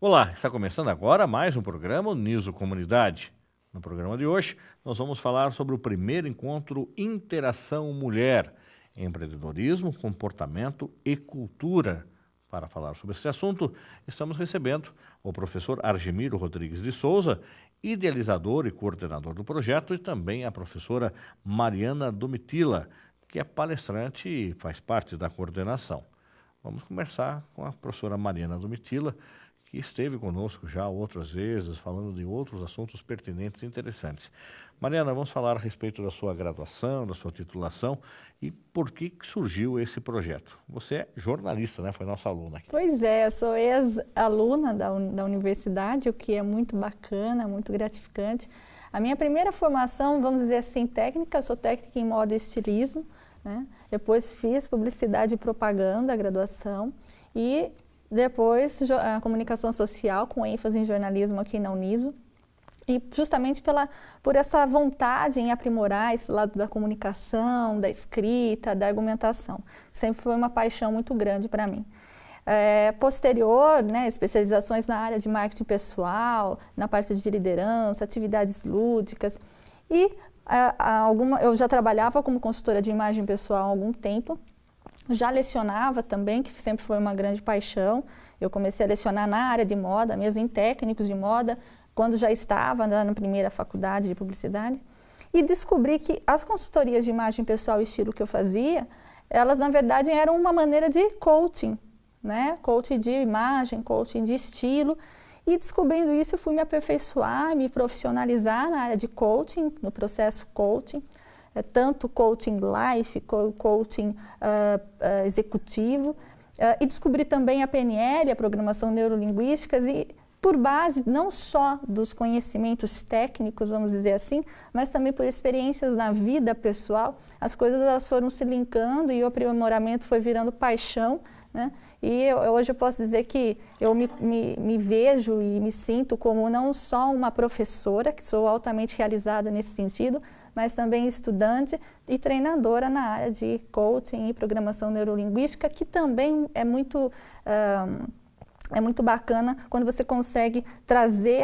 Olá, está começando agora mais um programa Uniso Comunidade. No programa de hoje, nós vamos falar sobre o primeiro encontro Interação Mulher, Empreendedorismo, Comportamento e Cultura. Para falar sobre esse assunto, estamos recebendo o professor Argemiro Rodrigues de Souza, idealizador e coordenador do projeto, e também a professora Mariana Domitila, que é palestrante e faz parte da coordenação. Vamos conversar com a professora Mariana Domitila, que esteve conosco já outras vezes, falando de outros assuntos pertinentes e interessantes. Mariana, vamos falar a respeito da sua graduação, da sua titulação e por que surgiu esse projeto. Você é jornalista, né? Foi nossa aluna aqui. Pois é, eu sou ex-aluna da universidade, o que é muito bacana, muito gratificante. A minha primeira formação, vamos dizer assim, técnica, eu sou técnica em moda e estilismo, né? Depois fiz publicidade e propaganda, a graduação, e depois a comunicação social, com ênfase em jornalismo aqui na Uniso. E justamente por essa vontade em aprimorar esse lado da comunicação, da escrita, da argumentação. Sempre foi uma paixão muito grande para mim. Posterior, né, especializações na área de marketing pessoal, na parte de liderança, atividades lúdicas. E eu já trabalhava como consultora de imagem pessoal há algum tempo. Já lecionava também, que sempre foi uma grande paixão. Eu comecei a lecionar na área de moda, mesmo em técnicos de moda, quando já estava na primeira faculdade de publicidade. E descobri que as consultorias de imagem pessoal e estilo que eu fazia, elas na verdade eram uma maneira de coaching, né? Coaching de imagem, coaching de estilo. E descobrindo isso, eu fui me aperfeiçoar, me profissionalizar na área de coaching, no processo coaching. Tanto coaching life, coaching executivo, e descobri também a PNL, a Programação Neurolinguística, e por base não só dos conhecimentos técnicos, vamos dizer assim, mas também por experiências na vida pessoal, as coisas elas foram se linkando e o aprimoramento foi virando paixão, né? E hoje eu posso dizer que eu me vejo e me sinto como não só uma professora, que sou altamente realizada nesse sentido, mas também estudante e treinadora na área de coaching e programação neurolinguística, que também é muito bacana quando você consegue trazer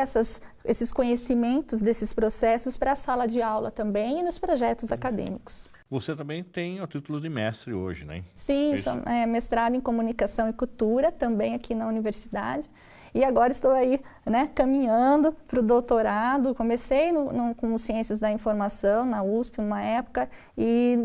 esses conhecimentos desses processos para a sala de aula também e nos projetos acadêmicos. Você também tem o título de mestre hoje, né? Sim, sou mestrado em Comunicação e Cultura, também aqui na universidade. E agora estou aí, né, caminhando para o doutorado. Comecei com Ciências da Informação, na USP, numa época, e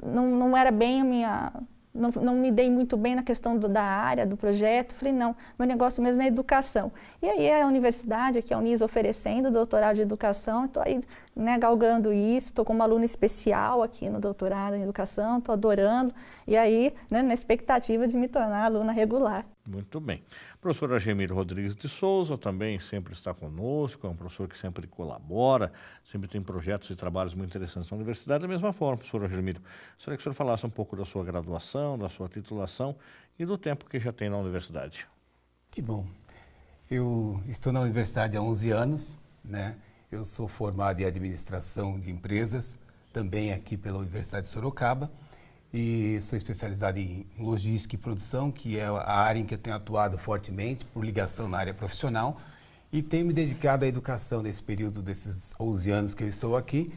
não era bem a minha... Não me dei muito bem na questão da área, do projeto. Falei, não, meu negócio mesmo é educação. E aí a universidade, aqui a Uniso, oferecendo doutorado de educação, estou aí, né, galgando isso, estou como aluna especial aqui no doutorado em educação, estou adorando, e aí, né, na expectativa de me tornar aluna regular. Muito bem. O professor Argemiro Rodrigues de Souza também sempre está conosco, é um professor que sempre colabora, sempre tem projetos e trabalhos muito interessantes na universidade. Da mesma forma, professor Argemiro, gostaria que o senhor falasse um pouco da sua graduação, da sua titulação e do tempo que já tem na universidade. Que bom. Eu estou na universidade há 11 anos, né? Eu sou formado em administração de empresas, também aqui pela Universidade de Sorocaba, e sou especializado em logística e produção, que é a área em que eu tenho atuado fortemente, por ligação na área profissional, e tenho me dedicado à educação nesse período desses 11 anos que eu estou aqui,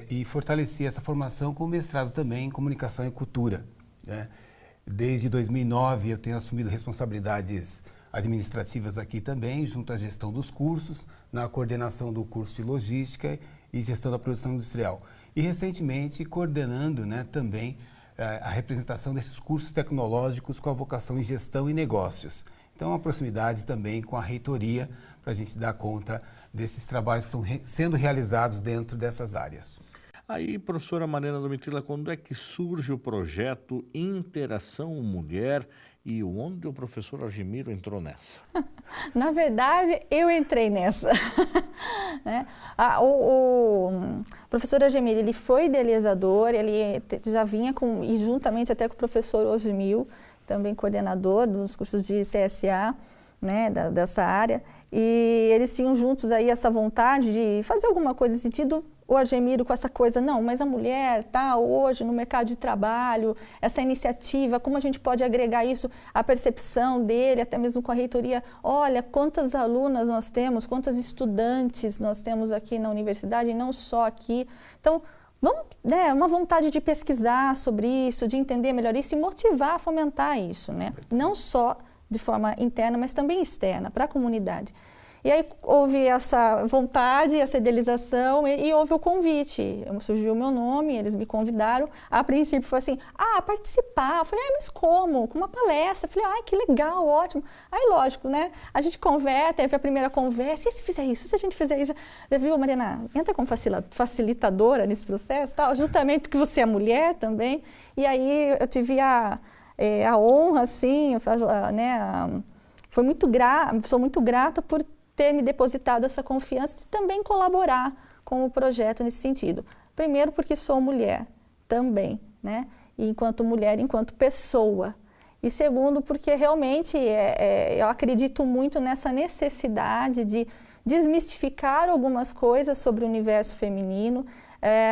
e fortaleci essa formação com mestrado também em Comunicação e Cultura, né? Desde 2009 eu tenho assumido responsabilidades administrativas aqui também, junto à gestão dos cursos, na coordenação do curso de logística e gestão da produção industrial. E recentemente coordenando, né, também a representação desses cursos tecnológicos com a vocação em gestão e negócios. Então, a proximidade também com a reitoria para a gente dar conta desses trabalhos que estão sendo realizados dentro dessas áreas. Aí, professora Mariana Domitila, quando é que surge o projeto Interação Mulher e onde o professor Argemiro entrou nessa? Na verdade, eu entrei nessa. Né? O professor Argemiro, ele foi idealizador, ele já vinha e juntamente até com o professor Osmil, também coordenador dos cursos de CSA, né, dessa área, e eles tinham juntos aí essa vontade de fazer alguma coisa nesse sentido, o Argemiro com essa coisa, não, mas a mulher está hoje no mercado de trabalho, essa iniciativa, como a gente pode agregar isso à percepção dele, até mesmo com a reitoria, olha, quantas alunas nós temos, quantas estudantes nós temos aqui na universidade, e não só aqui. Então, vamos, né, uma vontade de pesquisar sobre isso, de entender melhor isso e motivar a fomentar isso, né? Não só de forma interna, mas também externa, para a comunidade. E aí houve essa vontade, essa idealização e houve o convite. Surgiu o meu nome, eles me convidaram. A princípio foi assim, participar. Eu falei, mas como? Com uma palestra. Eu falei, que legal, ótimo. Aí lógico, né? A gente conversa, teve a primeira conversa, e se fizer isso, se a gente fizer isso? Você viu, Mariana, entra como facilitadora nesse processo, tal, justamente porque você é mulher também. E aí eu tive a honra, assim, né? Sou muito grata por ter me depositado essa confiança e também colaborar com o projeto nesse sentido. Primeiro porque sou mulher também, né? E enquanto mulher, enquanto pessoa. E segundo porque realmente eu acredito muito nessa necessidade de desmistificar algumas coisas sobre o universo feminino,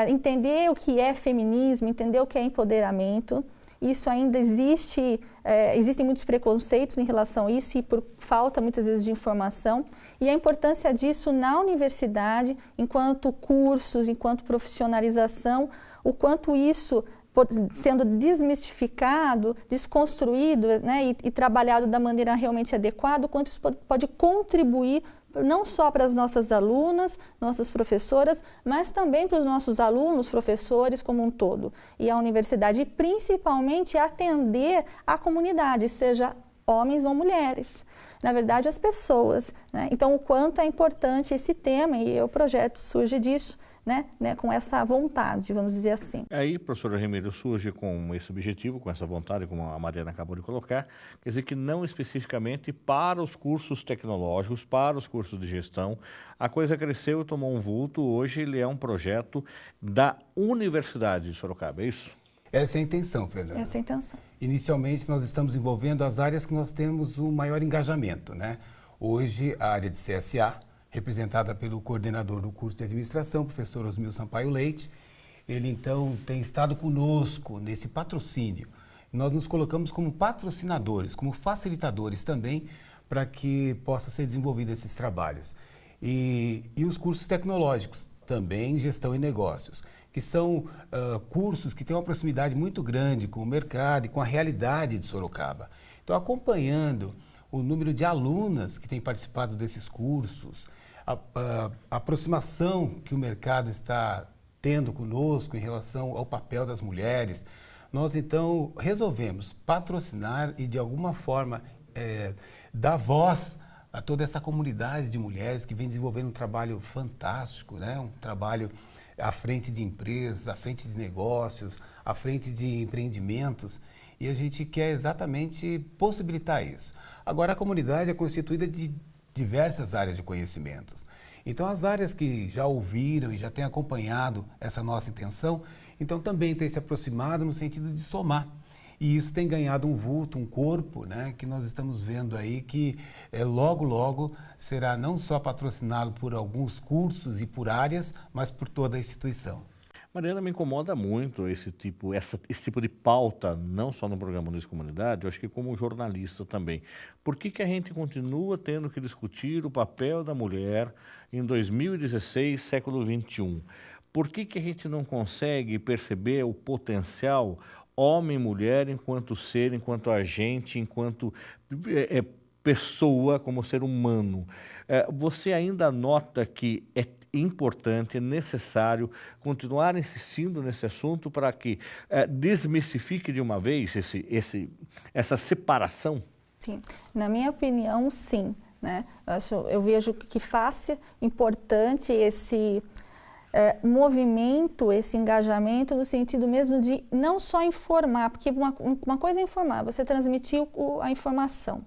entender o que é feminismo, entender o que é empoderamento. Isso ainda existem muitos preconceitos em relação a isso e por falta muitas vezes de informação e a importância disso na universidade, enquanto cursos, enquanto profissionalização, o quanto isso sendo desmistificado, desconstruído, né, e trabalhado da maneira realmente adequada, o quanto isso pode contribuir não só para as nossas alunas, nossas professoras, mas também para os nossos alunos, professores como um todo. E a universidade, principalmente, atender a comunidade, seja homens ou mulheres. Na verdade, as pessoas, né? Então, o quanto é importante esse tema, e o projeto surge disso, né, com essa vontade, vamos dizer assim. Aí, professora Argemiro, surge com esse objetivo, com essa vontade, como a Mariana acabou de colocar, quer dizer que não especificamente para os cursos tecnológicos, para os cursos de gestão, a coisa cresceu e tomou um vulto, hoje ele é um projeto da Universidade de Sorocaba, é isso? Essa é a intenção, Fernanda. Essa é a intenção. Inicialmente, nós estamos envolvendo as áreas que nós temos o maior engajamento, né? Hoje, a área de CSA, representada pelo coordenador do curso de administração, professor Osmil Sampaio Leite. Ele, então, tem estado conosco nesse patrocínio. Nós nos colocamos como patrocinadores, como facilitadores também, para que possa ser desenvolvido esses trabalhos. E os cursos tecnológicos, também gestão e negócios, que são cursos que têm uma proximidade muito grande com o mercado e com a realidade de Sorocaba. Então, acompanhando o número de alunas que têm participado desses cursos, a aproximação que o mercado está tendo conosco em relação ao papel das mulheres, nós então resolvemos patrocinar e de alguma forma dar voz a toda essa comunidade de mulheres que vem desenvolvendo um trabalho fantástico, né? Um trabalho à frente de empresas, à frente de negócios, à frente de empreendimentos, e a gente quer exatamente possibilitar isso. Agora, a comunidade é constituída de diversas áreas de conhecimentos. Então, as áreas que já ouviram e já têm acompanhado essa nossa intenção, então também têm se aproximado no sentido de somar. E isso tem ganhado um vulto, um corpo, né, que nós estamos vendo aí que logo, logo será não só patrocinado por alguns cursos e por áreas, mas por toda a instituição. Mariana, me incomoda muito esse tipo de pauta, não só no programa Nuis Comunidade, eu acho que como jornalista também. Por que a gente continua tendo que discutir o papel da mulher em 2016, século XXI? Por que a gente não consegue perceber o potencial homem e mulher enquanto ser, enquanto agente, enquanto pessoa, como ser humano? Você ainda nota que é importante, é necessário continuar insistindo nesse assunto para que desmistifique de uma vez essa separação? Sim, na minha opinião, sim, né? Eu vejo que faz importante esse movimento, esse engajamento no sentido mesmo de não só informar, porque uma coisa é informar, você transmitir a informação.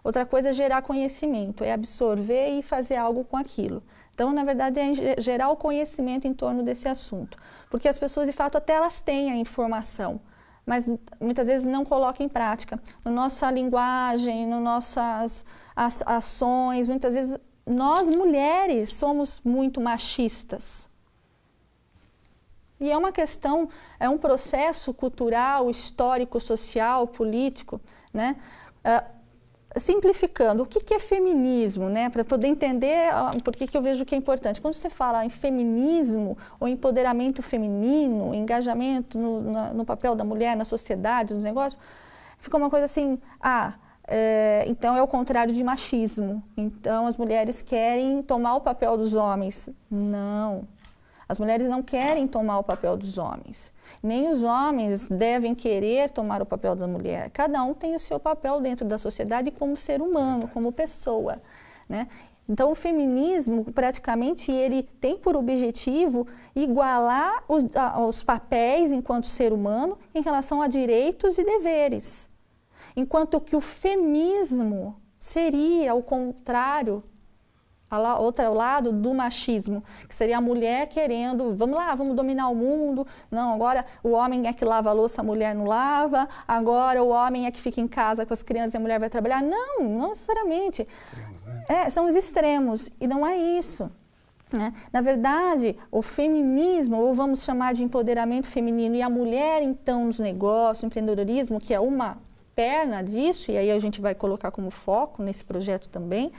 Outra coisa é gerar conhecimento, é absorver e fazer algo com aquilo. Então, na verdade, é gerar o conhecimento em torno desse assunto. Porque as pessoas, de fato, até elas têm a informação, mas muitas vezes não colocam em prática. Na nossa linguagem, nas nossas ações, muitas vezes nós, mulheres, somos muito machistas. E é uma questão, é um processo cultural, histórico, social, político, né? Simplificando, o que é feminismo, né? Para poder entender por que eu vejo que é importante. Quando você fala em feminismo, ou empoderamento feminino, engajamento no papel da mulher na sociedade, nos negócios, fica uma coisa assim, então é o contrário de machismo. Então as mulheres querem tomar o papel dos homens. Não. As mulheres não querem tomar o papel dos homens, nem os homens devem querer tomar o papel da mulher. Cada um tem o seu papel dentro da sociedade como ser humano, como pessoa, né? Então, o feminismo, praticamente, ele tem por objetivo igualar os papéis enquanto ser humano em relação a direitos e deveres. Enquanto que o feminismo seria o contrário, outro lado do machismo, que seria a mulher querendo, vamos lá, vamos dominar o mundo, não, agora o homem é que lava a louça, a mulher não lava, agora o homem é que fica em casa com as crianças e a mulher vai trabalhar. Não, não necessariamente. Extremos, né? São os extremos, e não é isso. Né? Na verdade, o feminismo, ou vamos chamar de empoderamento feminino, e a mulher, então, nos negócios, empreendedorismo, que é uma perna disso, e aí a gente vai colocar como foco nesse projeto também,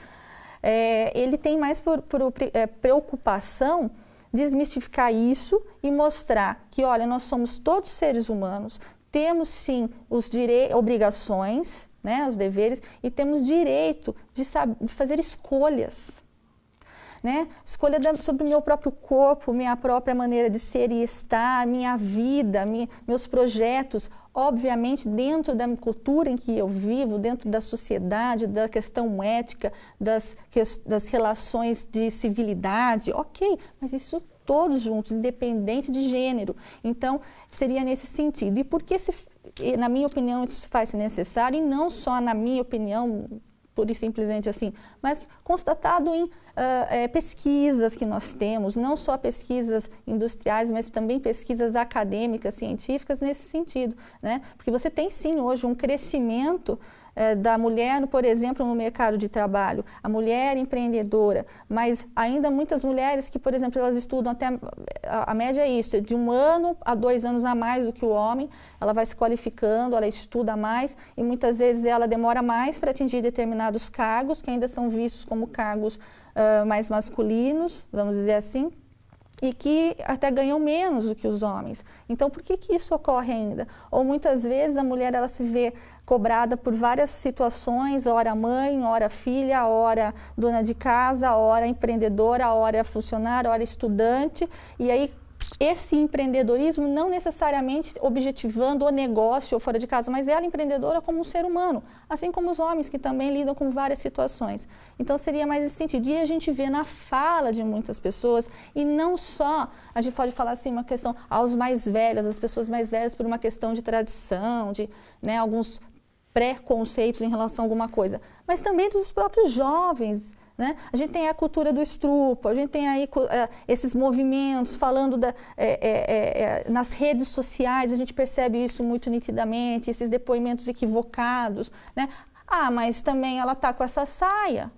ele tem mais por preocupação desmistificar isso e mostrar que, olha, nós somos todos seres humanos, temos sim obrigações, né, os deveres, e temos direito de fazer escolhas. Né? Escolha sobre o meu próprio corpo, minha própria maneira de ser e estar, minha vida, meus projetos, obviamente dentro da cultura em que eu vivo, dentro da sociedade, da questão ética, das relações de civilidade, ok, mas isso todos juntos, independente de gênero. Então, seria nesse sentido. E por que, na minha opinião, isso faz-se necessário, e não só na minha opinião, pura e simplesmente assim, mas constatado em pesquisas que nós temos, não só pesquisas industriais, mas também pesquisas acadêmicas, científicas nesse sentido, né? Porque você tem sim hoje um crescimento da mulher, por exemplo, no mercado de trabalho, a mulher empreendedora, mas ainda muitas mulheres que, por exemplo, elas estudam até, a média é isso, de 1 ano a 2 anos a mais do que o homem, ela vai se qualificando, ela estuda mais e muitas vezes ela demora mais para atingir determinados cargos, que ainda são vistos como cargos mais masculinos, vamos dizer assim, e que até ganham menos do que os homens. Então, por que isso ocorre ainda? Ou muitas vezes a mulher ela se vê cobrada por várias situações, ora mãe, ora filha, ora dona de casa, ora empreendedora, ora funcionária, ora estudante, e aí esse empreendedorismo não necessariamente objetivando o negócio ou fora de casa, mas ela empreendedora como um ser humano, assim como os homens que também lidam com várias situações. Então seria mais esse sentido. E a gente vê na fala de muitas pessoas, e não só, a gente pode falar assim, uma questão aos mais velhos, as pessoas mais velhas por uma questão de tradição, de alguns preconceitos em relação a alguma coisa, mas também dos próprios jovens. Né? A gente tem a cultura do estupro, a gente tem aí esses movimentos falando nas redes sociais, a gente percebe isso muito nitidamente, esses depoimentos equivocados. Né? Mas também ela está com essa saia.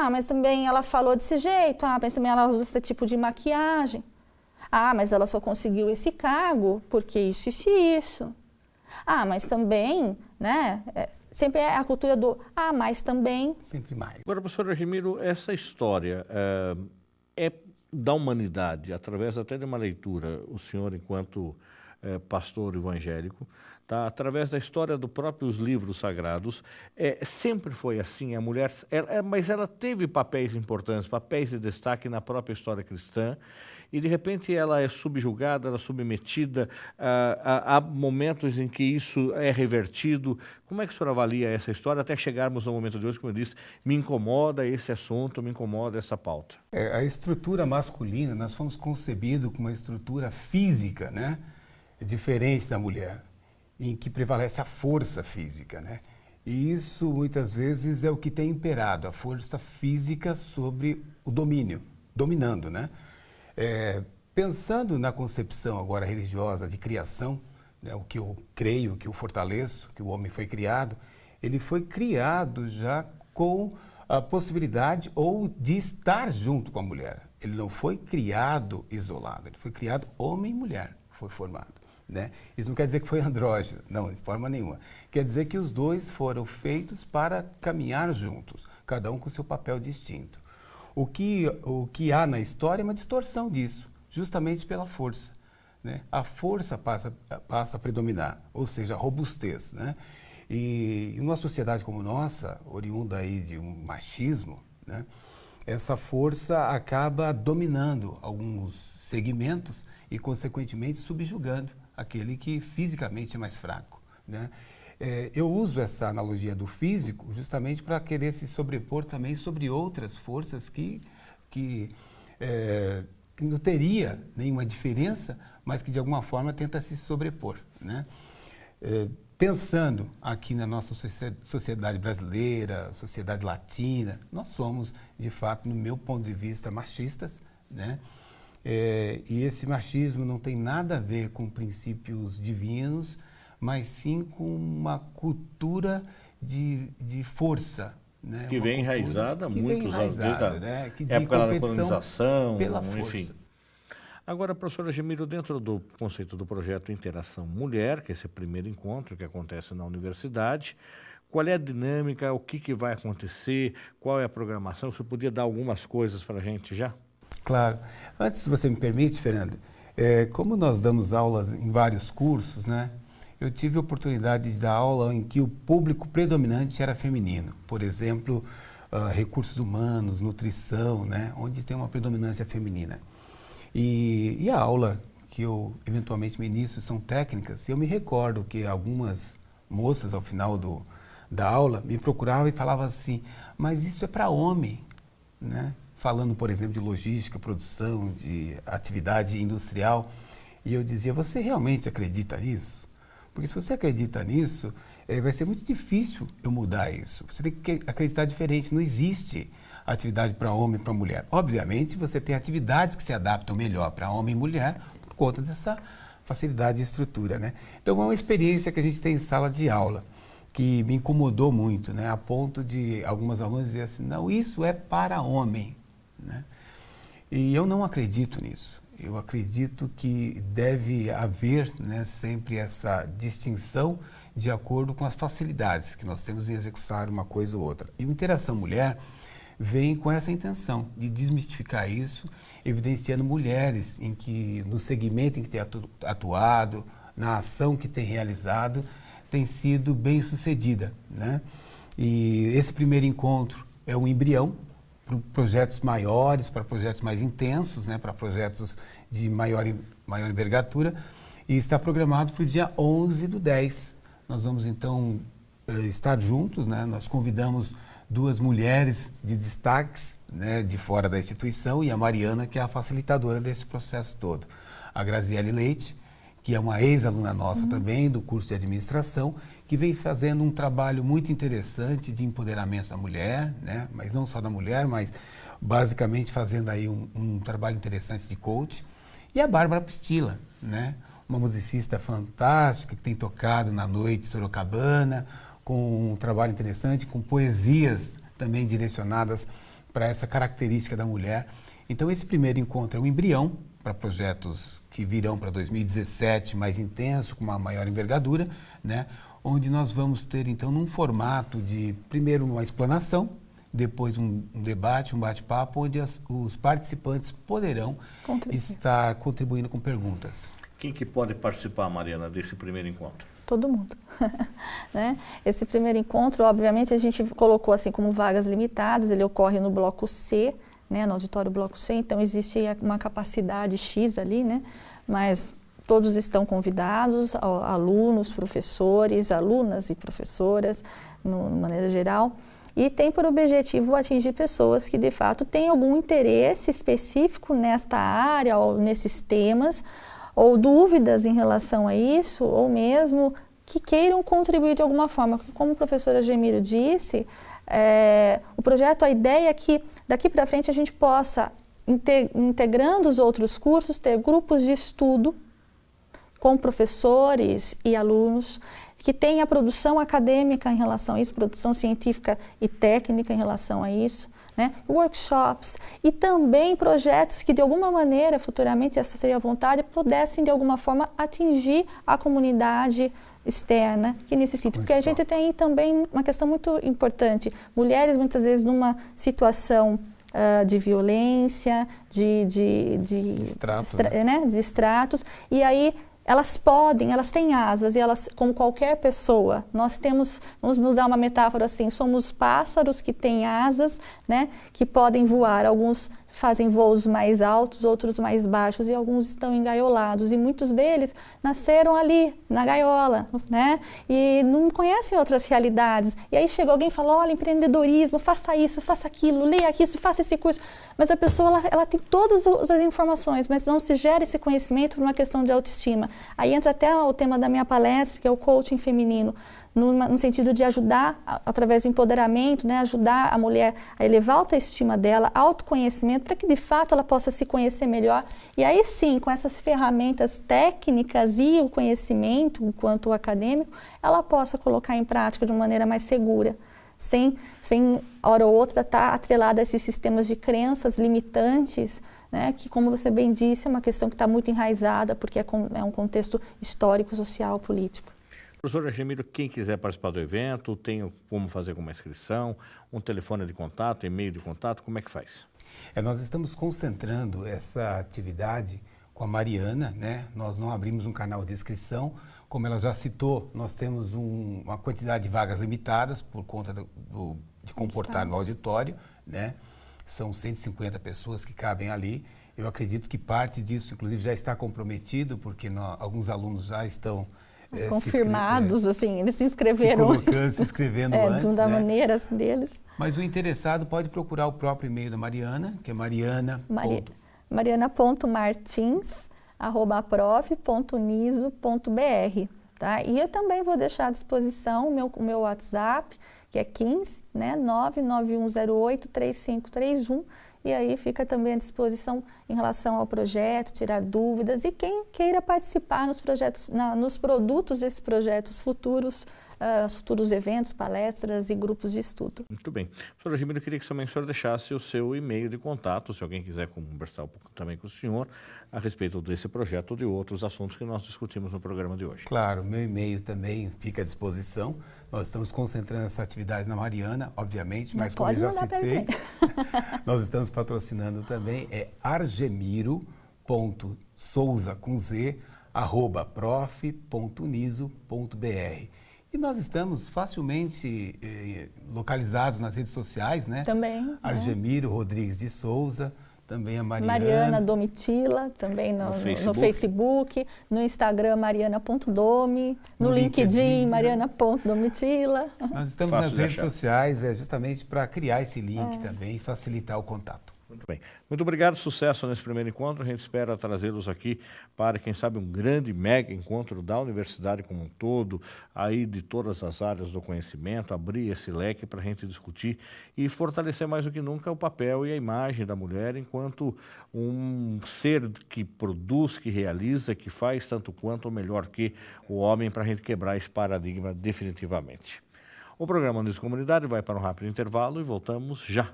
Mas também ela falou desse jeito. Mas também ela usa esse tipo de maquiagem. Mas ela só conseguiu esse cargo porque isso, isso e isso. Mas também, né? Sempre é a cultura do mas também. Sempre mais. Agora, professor Argemiro, essa história é da humanidade, através até de uma leitura, o senhor enquanto pastor evangélico, tá? Através da história dos próprios livros sagrados, sempre foi assim, a mulher, mas ela teve papéis importantes, papéis de destaque na própria história cristã, e de repente ela é subjugada, ela é submetida, há momentos em que isso é revertido. Como é que o senhor avalia essa história até chegarmos no momento de hoje, como eu disse, me incomoda esse assunto, me incomoda essa pauta? A estrutura masculina, nós fomos concebidos com uma estrutura física, né? Diferente da mulher, em que prevalece a força física, né? E isso muitas vezes é o que tem imperado, a força física sobre o domínio, dominando, né? Pensando na concepção agora religiosa de criação, né, o que eu creio, o que eu fortaleço, que o homem foi criado, ele foi criado já com a possibilidade ou de estar junto com a mulher. Ele não foi criado isolado, ele foi criado homem e mulher, foi formado. Né? Isso não quer dizer que foi andrógeno, não, de forma nenhuma. Quer dizer que os dois foram feitos para caminhar juntos, cada um com seu papel distinto. O que há na história é uma distorção disso, justamente pela força. Né? A força passa a predominar, ou seja, a robustez. Né? E numa sociedade como nossa, oriunda aí de um machismo, né? Essa força acaba dominando alguns segmentos e, consequentemente, subjugando aquele que fisicamente é mais fraco. Né? Eu uso essa analogia do físico justamente para querer se sobrepor também sobre outras forças que não teria nenhuma diferença, mas que de alguma forma tenta se sobrepor. Né? Pensando aqui na nossa sociedade brasileira, sociedade latina, nós somos, de fato, no meu ponto de vista, machistas, né? E esse machismo não tem nada a ver com princípios divinos, mas sim com uma cultura de força. Né? Que vem enraizada há muitos anos, desde a né? época da colonização, pela enfim. força. Agora, professora Gemílio, dentro do conceito do projeto Interação Mulher, que é esse primeiro encontro que acontece na universidade, qual é a dinâmica, o que vai acontecer, qual é a programação? Você podia dar algumas coisas para a gente já? Claro. Antes, se você me permite, Fernanda, como nós damos aulas em vários cursos, né, eu tive a oportunidade de dar aula em que o público predominante era feminino. Por exemplo, recursos humanos, nutrição, né, onde tem uma predominância feminina. E a aula que eu eventualmente ministro são técnicas. Eu me recordo que algumas moças, ao final da aula, me procuravam e falavam assim, mas isso é para homem, né? Falando, por exemplo, de logística, produção, de atividade industrial. E eu dizia, você realmente acredita nisso? Porque se você acredita nisso, vai ser muito difícil eu mudar isso. Você tem que acreditar diferente, não existe atividade para homem e para mulher. Obviamente, você tem atividades que se adaptam melhor para homem e mulher por conta dessa facilidade de estrutura, né? Então, é uma experiência que a gente tem em sala de aula que me incomodou muito, né? A ponto de algumas alunas dizer assim, não, isso é para homem, né? E eu não acredito nisso. Eu acredito que deve haver, né, sempre essa distinção de acordo com as facilidades que nós temos em executar uma coisa ou outra. E o Interação Mulher vem com essa intenção de desmistificar isso, evidenciando mulheres em que, no segmento em que tem atuado, na ação que tem realizado, tem sido bem sucedida, né? E esse primeiro encontro é um embrião para projetos maiores, para projetos mais intensos, né? Para projetos de maior envergadura, e está programado para o dia 11/10. Nós vamos, então, estar juntos, né? Nós convidamos 2 mulheres de destaques, né, de fora da instituição, e a Mariana, que é a facilitadora desse processo todo. A Graziele Leite, que é uma ex-aluna nossa também, do curso de administração, que vem fazendo um trabalho muito interessante de empoderamento da mulher, né, mas não só da mulher, mas basicamente fazendo aí um trabalho interessante de coach. E a Bárbara Pistila, né, uma musicista fantástica, que tem tocado na noite sorocabana, com um trabalho interessante, com poesias também direcionadas para essa característica da mulher. Então, esse primeiro encontro é um embrião para projetos que virão para 2017, mais intenso, com uma maior envergadura, né? Onde nós vamos ter, então, num formato de, primeiro, uma explanação, depois um debate, um bate-papo, onde os participantes poderão estar contribuindo com perguntas. Quem que pode participar, Mariana, desse primeiro encontro? Todo mundo. Né? Esse primeiro encontro, obviamente, a gente colocou assim como vagas limitadas, ele ocorre no bloco C, né, no auditório bloco C, então existe uma capacidade X ali, né, mas todos estão convidados, alunos, professores, alunas e professoras, de maneira geral, e tem por objetivo atingir pessoas que, de fato, têm algum interesse específico nesta área ou nesses temas, ou dúvidas em relação a isso, ou mesmo que queiram contribuir de alguma forma. Como a professora Gemílio disse, o projeto, a ideia é que daqui para frente a gente possa, integrando os outros cursos, ter grupos de estudo com professores e alunos, que tenha produção acadêmica em relação a isso, produção científica e técnica em relação a isso, né? Workshops e também projetos que de alguma maneira, futuramente, essa seria a vontade, pudessem de alguma forma atingir a comunidade externa que necessita. Porque a gente tem também uma questão muito importante, mulheres muitas vezes numa situação de violência, de estratos, e aí elas têm asas, e elas, como qualquer pessoa, nós temos, vamos usar uma metáfora assim, somos pássaros que têm asas, né, que podem voar. Alguns fazem voos mais altos, outros mais baixos, e alguns estão engaiolados, e muitos deles nasceram ali, na gaiola, né, e não conhecem outras realidades. E aí chega alguém e fala, olha, empreendedorismo, faça isso, faça aquilo, leia isso, faça esse curso. Mas a pessoa, ela tem todas as informações, mas não se gera esse conhecimento por uma questão de autoestima. Aí entra até o tema da minha palestra, que é o coaching feminino, no sentido de ajudar, através do empoderamento, né, ajudar a mulher a elevar a autoestima dela, autoconhecimento, para que de fato ela possa se conhecer melhor. E aí sim, com essas ferramentas técnicas e o conhecimento, enquanto acadêmico, ela possa colocar em prática de uma maneira mais segura, sem hora ou outra estar atrelada a esses sistemas de crenças limitantes, né, que, como você bem disse, é uma questão que está muito enraizada, porque é um contexto histórico, social, político. Professor Argemiro, quem quiser participar do evento, tem como fazer uma inscrição, um telefone de contato, e-mail de contato, como é que faz? Nós estamos concentrando essa atividade com a Mariana, né? Nós não abrimos um canal de inscrição, como ela já citou, nós temos uma quantidade de vagas limitadas por conta de comportar no auditório, né? São 150 pessoas que cabem ali. Eu acredito que parte disso, inclusive, já está comprometido, porque alguns alunos já estão confirmados, assim, eles se inscreveram. Se inscrevendo antes, da né? maneira deles. Mas o interessado pode procurar o próprio e-mail da Mariana, que é mariana.martins@prof.uniso.br, tá? E eu também vou deixar à disposição o meu WhatsApp, que é 15, né, 991083531, e aí fica também à disposição em relação ao projeto, tirar dúvidas, e quem queira participar nos projetos, nos produtos desses projetos futuros, futuros eventos, palestras e grupos de estudo. Muito bem. Professor Argemiro, eu queria que o senhor deixasse o seu e-mail de contato, se alguém quiser conversar um pouco também com o senhor a respeito desse projeto ou de outros assuntos que nós discutimos no programa de hoje. Claro, meu e-mail também fica à disposição. Nós estamos concentrando essa atividade na Mariana, obviamente, mas como eu já citei, nós estamos patrocinando também, argemiro.souza@prof.uniso.br. E nós estamos facilmente localizados nas redes sociais, né? Também. Argemiro Rodrigues de Souza, também a Mariana Domitila, também no Facebook, no Instagram mariana.domi, no LinkedIn mariana.domitila. Nós estamos nas redes sociais justamente para criar esse link também e facilitar o contato. Muito bem. Muito obrigado, sucesso nesse primeiro encontro. A gente espera trazê-los aqui para, quem sabe, um grande mega encontro da universidade como um todo, aí de todas as áreas do conhecimento, abrir esse leque para a gente discutir e fortalecer mais do que nunca o papel e a imagem da mulher enquanto um ser que produz, que realiza, que faz tanto quanto ou melhor que o homem, para a gente quebrar esse paradigma definitivamente. O programa Uniso Comunidade vai para um rápido intervalo e voltamos já.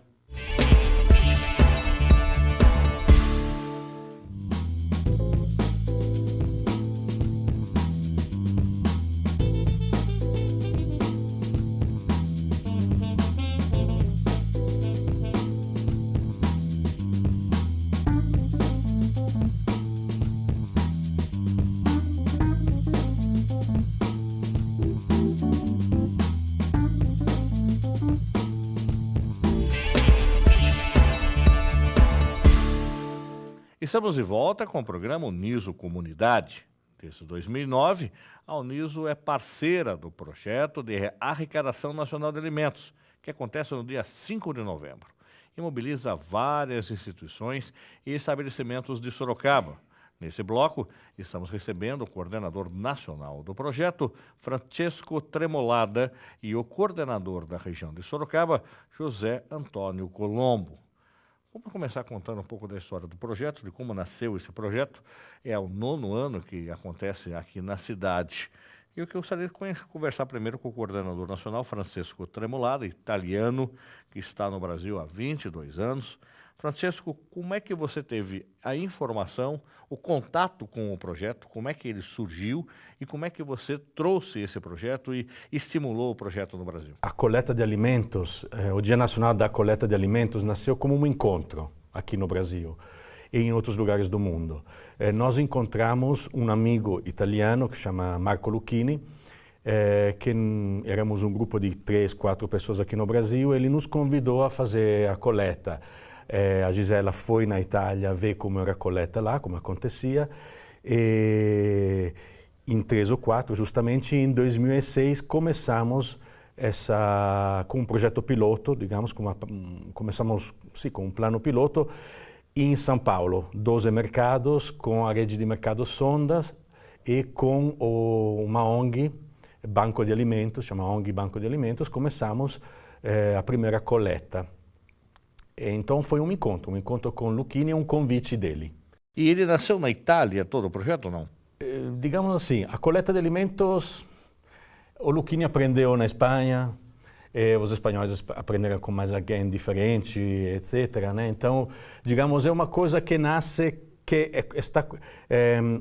Estamos de volta com o programa Uniso Comunidade. Desde 2009, a Uniso é parceira do projeto de arrecadação nacional de alimentos, que acontece no dia 5 de novembro, e mobiliza várias instituições e estabelecimentos de Sorocaba. Nesse bloco, estamos recebendo o coordenador nacional do projeto, Francesco Tremolada, e o coordenador da região de Sorocaba, José Antônio Colombo. Vamos começar contando um pouco da história do projeto, de como nasceu esse projeto. É o 9º ano que acontece aqui na cidade. E eu gostaria de conversar primeiro com o coordenador nacional, Francesco Tremolada, italiano, que está no Brasil há 22 anos. Francesco, como é que você teve a informação, o contato com o projeto, como é que ele surgiu e como é que você trouxe esse projeto e estimulou o projeto no Brasil? A coleta de alimentos, o Dia Nacional da Coleta de Alimentos nasceu como um encontro aqui no Brasil e em outros lugares do mundo. Nós encontramos um amigo italiano que chama Marco Lucchini, que éramos um grupo de 3, 4 pessoas aqui no Brasil. Ele nos convidou a fazer a coleta. A Gisela foi na Itália ver como era a coleta lá, como acontecia. E em 3 ou 4, justamente em 2006, começamos com um projeto piloto, digamos, começamos com um plano piloto em São Paulo, 12 mercados, com a rede de mercados Sondas e com uma ONG, Banco de Alimentos, chama ONG Banco de Alimentos, começamos a primeira coleta. Então foi um encontro com o Lucchini e um convite dele. E ele nasceu na Itália, todo o projeto, ou não? Digamos assim, a coleta de alimentos, o Lucchini aprendeu na Espanha, os espanhóis aprenderam com mais alguém diferente, etc. Né? Então, digamos, é uma coisa que nasce,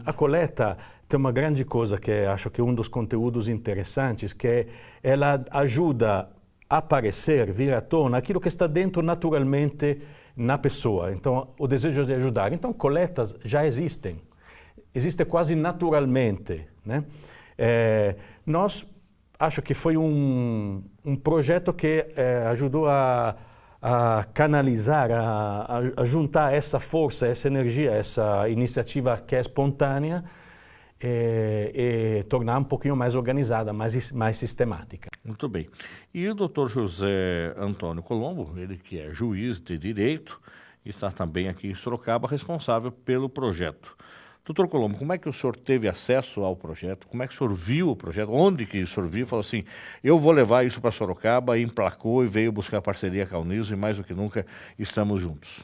a coleta tem uma grande coisa que acho que é um dos conteúdos interessantes, que ela ajuda a aparecer, vir à tona, aquilo que está dentro naturalmente na pessoa. Então, o desejo de ajudar. Então, coletas já existem quase naturalmente, né? Nós acho que foi um projeto que ajudou a canalizar, a juntar essa força, essa energia, essa iniciativa que é espontânea e tornar um pouquinho mais organizada, mais sistemática. Muito bem. E o doutor José Antônio Colombo, ele que é juiz de direito, está também aqui em Sorocaba, responsável pelo projeto. Doutor Colombo, como é que o senhor teve acesso ao projeto? Como é que o senhor viu o projeto? Onde que o senhor viu? Falou assim, eu vou levar isso para Sorocaba, e emplacou e veio buscar parceria com a Uniso e mais do que nunca estamos juntos.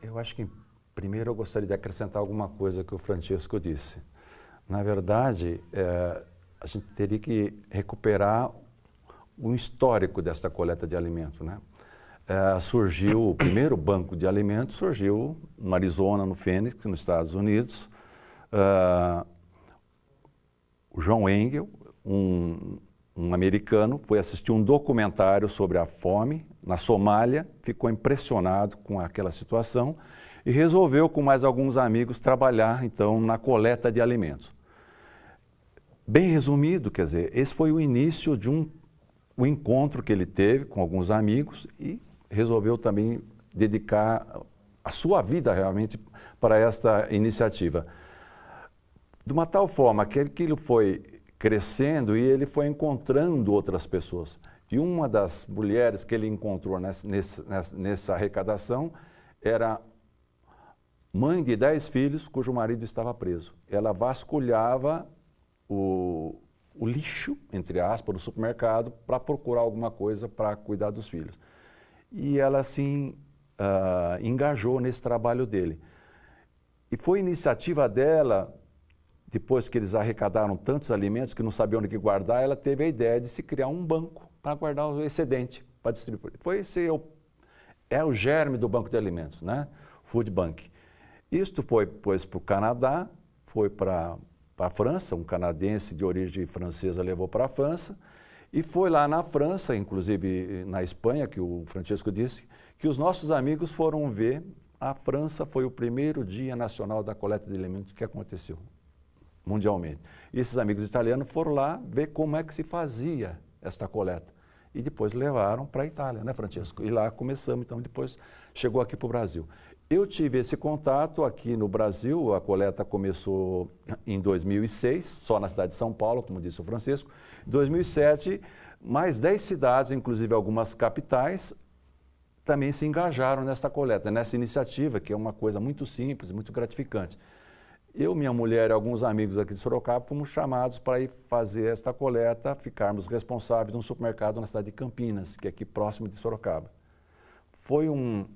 Eu acho que primeiro eu gostaria de acrescentar alguma coisa que o Francesco disse. Na verdade, a gente teria que recuperar o histórico desta coleta de alimentos, né? Surgiu, o primeiro banco de alimentos surgiu no Arizona, no Phoenix, nos Estados Unidos. O John Engel, um americano, foi assistir um documentário sobre a fome na Somália, ficou impressionado com aquela situação e resolveu, com mais alguns amigos, trabalhar, então, na coleta de alimentos. Bem resumido, quer dizer, esse foi o início de um encontro que ele teve com alguns amigos e resolveu também dedicar a sua vida realmente para esta iniciativa. De uma tal forma que aquilo foi crescendo e ele foi encontrando outras pessoas. E uma das mulheres que ele encontrou nessa arrecadação era mãe de 10 filhos cujo marido estava preso. Ela vasculhava o lixo, entre aspas, do supermercado para procurar alguma coisa para cuidar dos filhos. E ela, assim, engajou nesse trabalho dele. E foi iniciativa dela, depois que eles arrecadaram tantos alimentos que não sabiam onde guardar, ela teve a ideia de se criar um banco para guardar o excedente, para distribuir. Esse é o germe do banco de alimentos, né? Food Bank. Isto foi, pois, para o Canadá, foi para a França, um canadense de origem francesa levou para a França, e foi lá na França, inclusive na Espanha, que o Francesco disse, que os nossos amigos foram ver. A França foi o primeiro Dia Nacional da Coleta de Alimentos que aconteceu mundialmente. E esses amigos italianos foram lá ver como é que se fazia esta coleta. E depois levaram para a Itália, né, Francesco? E lá começamos, então depois chegou aqui para o Brasil. Eu tive esse contato aqui no Brasil, a coleta começou em 2006, só na cidade de São Paulo, como disse o Francesco. Em 2007, mais 10 cidades, inclusive algumas capitais, também se engajaram nesta coleta, nessa iniciativa, que é uma coisa muito simples, muito gratificante. Eu, minha mulher e alguns amigos aqui de Sorocaba fomos chamados para ir fazer esta coleta, ficarmos responsáveis de um supermercado na cidade de Campinas, que é aqui próximo de Sorocaba. Foi um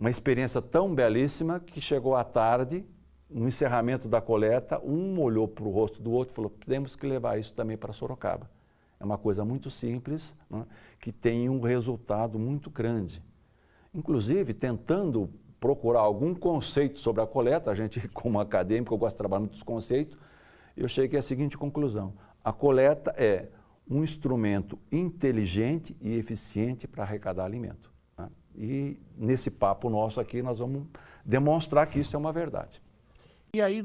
uma experiência tão belíssima que chegou à tarde, no encerramento da coleta, um olhou para o rosto do outro e falou, temos que levar isso também para Sorocaba. É uma coisa muito simples, né, que tem um resultado muito grande. Inclusive, tentando procurar algum conceito sobre a coleta, a gente, como acadêmico, eu gosto de trabalhar muitos conceitos, eu cheguei à seguinte conclusão. A coleta é um instrumento inteligente e eficiente para arrecadar alimento. Né? E nesse papo nosso aqui, nós vamos demonstrar que isso é uma verdade. E aí,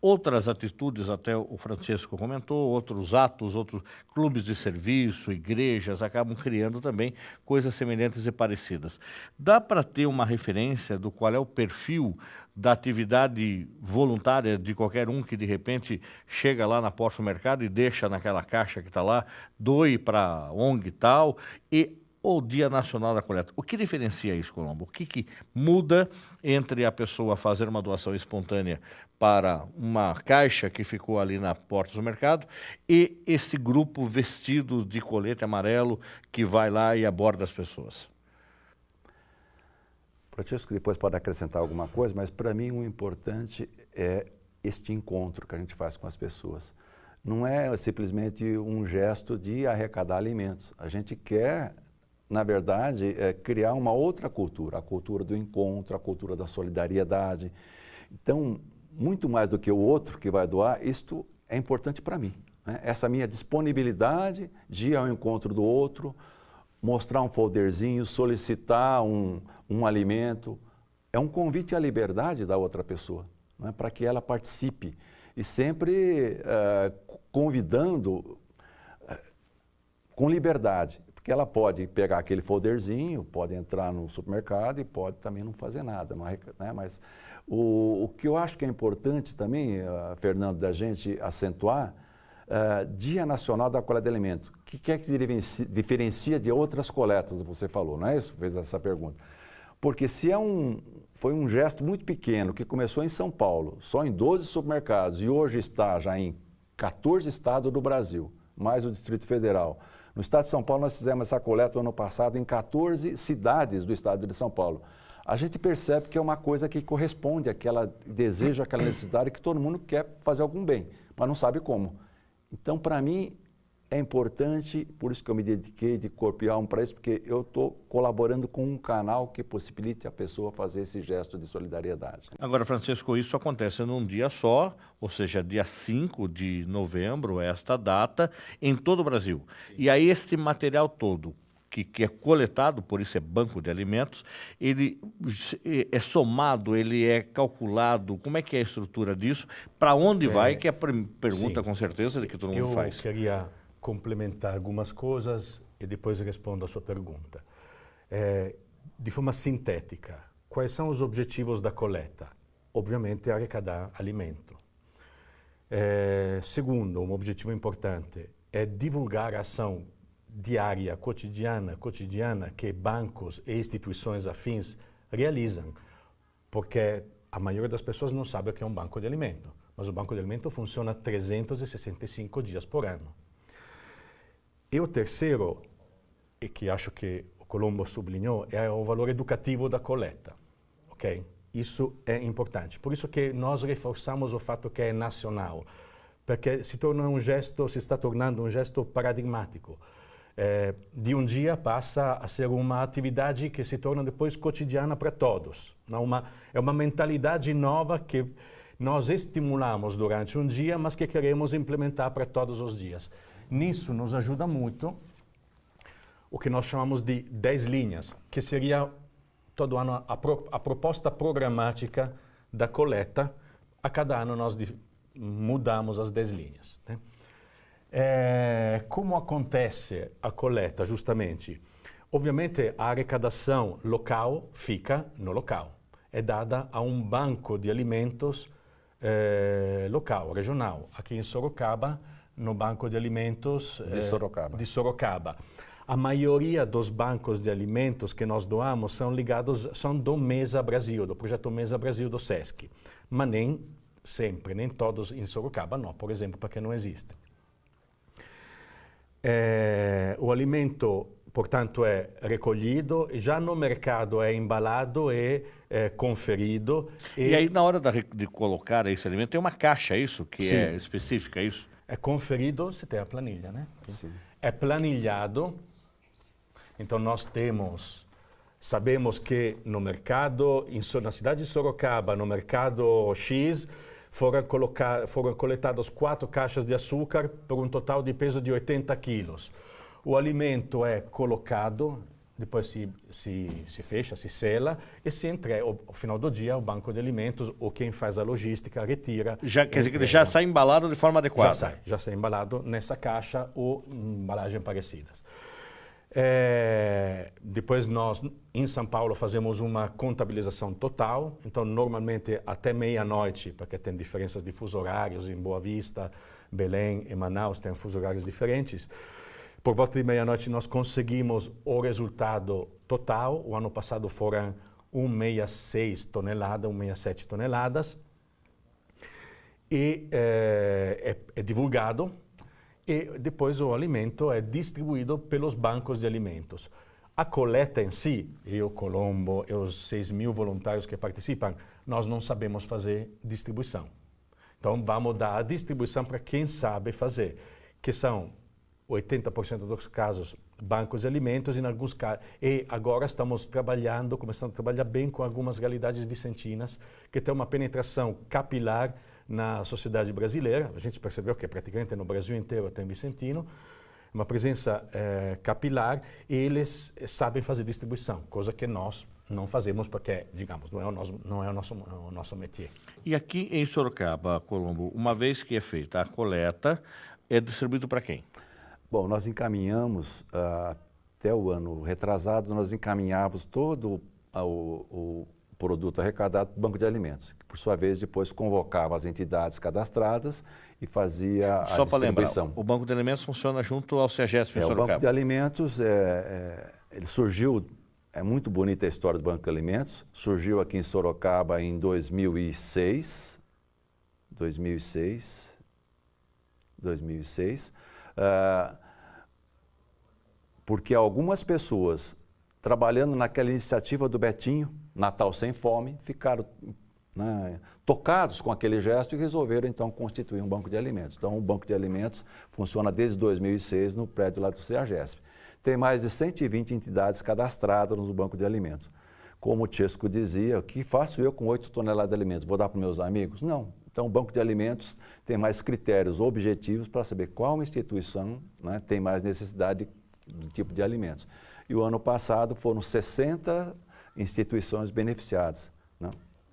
outras atitudes, até o Francisco comentou, outros atos, outros clubes de serviço, igrejas, acabam criando também coisas semelhantes e parecidas. Dá para ter uma referência do qual é o perfil da atividade voluntária de qualquer um que, de repente, chega lá na porta do mercado e deixa naquela caixa que está lá, doe para ONG e tal, e o Dia Nacional da Coleta? O que diferencia isso, Colombo? O que muda entre a pessoa fazer uma doação espontânea para uma caixa que ficou ali na porta do mercado e esse grupo vestido de colete amarelo que vai lá e aborda as pessoas? Francisco depois pode acrescentar alguma coisa, mas para mim o importante é este encontro que a gente faz com as pessoas. Não é simplesmente um gesto de arrecadar alimentos. A gente quer, na verdade, criar uma outra cultura, a cultura do encontro, a cultura da solidariedade. Então, muito mais do que o outro que vai doar, isto é importante para mim. Né? Essa minha disponibilidade de ir ao encontro do outro, mostrar um folderzinho, solicitar um alimento, é um convite à liberdade da outra pessoa, né? Para que ela participe. E sempre convidando com liberdade. Porque ela pode pegar aquele folderzinho, pode entrar no supermercado e pode também não fazer nada. Né? Mas o que eu acho que é importante também, Fernando, da gente acentuar, Dia Nacional da Coleta de Alimentos. O que é que diferencia de outras coletas, você falou, não é isso? Fez essa pergunta. Porque se foi um gesto muito pequeno, que começou em São Paulo, só em 12 supermercados, e hoje está já em 14 estados do Brasil, mais o Distrito Federal. No estado de São Paulo, nós fizemos essa coleta no ano passado em 14 cidades do estado de São Paulo. A gente percebe que é uma coisa que corresponde àquela desejo, àquela necessidade, que todo mundo quer fazer algum bem, mas não sabe como. Então, para mim, é importante, por isso que eu me dediquei de corpo e alma para isso, porque eu estou colaborando com um canal que possibilite a pessoa fazer esse gesto de solidariedade. Agora, Francisco, isso acontece num dia só, ou seja, dia 5 de novembro, esta data, em todo o Brasil. E aí este material todo, que é coletado, por isso é banco de alimentos, ele é somado, ele é calculado, como é que é a estrutura disso, para onde vai, que é a pergunta com certeza que todo mundo faz. Eu queria complementar algumas coisas e depois respondo a sua pergunta. De forma sintética, quais são os objetivos da coleta? Obviamente, arrecadar alimento. Segundo, um objetivo importante é divulgar a ação diária, cotidiana, que bancos e instituições afins realizam, porque a maioria das pessoas não sabe o que é um banco de alimento, mas o banco de alimento funciona 365 dias por ano. E o terceiro, e que acho que o Colombo sublinhou, é o valor educativo da coleta. Okay? Isso é importante. Por isso que nós reforçamos o fato que é nacional, porque se está tornando um gesto paradigmático. De um dia passa a ser uma atividade que se torna depois cotidiana para todos. É uma mentalidade nova que nós estimulamos durante um dia, mas que queremos implementar para todos os dias. Nisso nos ajuda muito o que nós chamamos de 10 linhas, que seria todo ano a proposta programática da coleta. A cada ano nós mudamos as 10 linhas. Né? Como acontece a coleta, justamente? Obviamente, a arrecadação local fica no local. É dada a um banco de alimentos local, regional. Aqui em Sorocaba, no Banco de Alimentos de Sorocaba. A maioria dos bancos de alimentos que nós doamos são do Mesa Brasil, do projeto Mesa Brasil do SESC. Mas nem sempre, nem todos em Sorocaba, não, por exemplo, porque não existe. O alimento portanto é recolhido, já no mercado é embalado e conferido. E aí na hora de colocar esse alimento tem uma caixa, isso, que Sim. é específica, isso? É conferido, você tem a planilha, né? Sim. É planilhado, então nós sabemos que no mercado, na cidade de Sorocaba, no mercado X, foram coletadas 4 caixas de açúcar por um total de peso de 80 quilos. O alimento é colocado, depois se fecha, se sela e se entrega, ao final do dia, o banco de alimentos ou quem faz a logística retira. Quer dizer que ele já sai embalado de forma adequada? Já sai embalado nessa caixa ou embalagem parecidas. Depois nós, em São Paulo, fazemos uma contabilização total. Então, normalmente, até meia-noite, porque tem diferenças de fuso horários em Boa Vista, Belém e Manaus, tem fuso horários diferentes. Por volta de meia-noite, nós conseguimos o resultado total. O ano passado foram 1,66 toneladas, 1,67 toneladas. E é divulgado. E depois o alimento é distribuído pelos bancos de alimentos. A coleta em si, eu, Colombo e os 6.000 voluntários que participam, nós não sabemos fazer distribuição. Então vamos dar a distribuição para quem sabe fazer, que são 80% dos casos bancos de alimentos, em alguns casos. E agora estamos começando a trabalhar bem com algumas realidades vicentinas, que têm uma penetração capilar na sociedade brasileira. A gente percebeu que praticamente no Brasil inteiro tem vicentino, uma presença capilar, e eles sabem fazer distribuição, coisa que nós não fazemos porque, digamos, não é o nosso métier. E aqui em Sorocaba, Colombo, uma vez que é feita a coleta, é distribuído para quem? Bom, nós encaminhamos, até o ano retrasado, nós encaminhávamos todo o produto arrecadado para o Banco de Alimentos, que por sua vez depois convocava as entidades cadastradas e fazia a distribuição. Só para lembrar, o Banco de Alimentos funciona junto ao CEAGESP em Sorocaba. O Banco de Alimentos, ele surgiu, é muito bonita a história do Banco de Alimentos, surgiu aqui em Sorocaba em 2006, porque algumas pessoas trabalhando naquela iniciativa do Betinho, Natal Sem Fome, ficaram tocados com aquele gesto e resolveram então constituir um banco de alimentos. Então o Banco de Alimentos funciona desde 2006 no prédio lá do CEAGESP. Tem mais de 120 entidades cadastradas no Banco de Alimentos. Como o Chesco dizia, o que faço eu com 8 toneladas de alimentos? Vou dar para meus amigos? Não. Então o Banco de Alimentos tem mais critérios objetivos para saber qual instituição tem mais necessidade do tipo de alimentos. E o ano passado foram 60 instituições beneficiadas.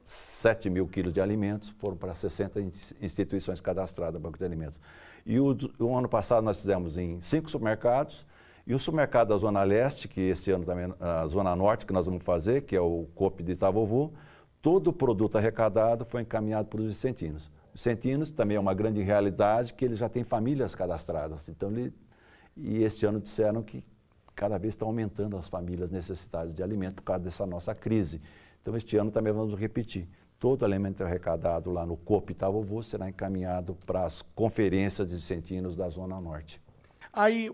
7.000 quilos de alimentos foram para 60 instituições cadastradas no Banco de Alimentos. E o ano passado nós fizemos em 5 supermercados, e o supermercado da Zona Leste, que esse ano também, a Zona Norte, que nós vamos fazer, que é o Coop de Itavovu, todo o produto arrecadado foi encaminhado para os vicentinos. Vicentinos também é uma grande realidade, que eles já têm famílias cadastradas. Então, e esse ano disseram que cada vez estão aumentando as famílias necessitadas de alimento por causa dessa nossa crise. Então, este ano também vamos repetir. Todo alimento arrecadado lá no Coop Itavovu será encaminhado para as conferências de vicentinos da Zona Norte. Aí,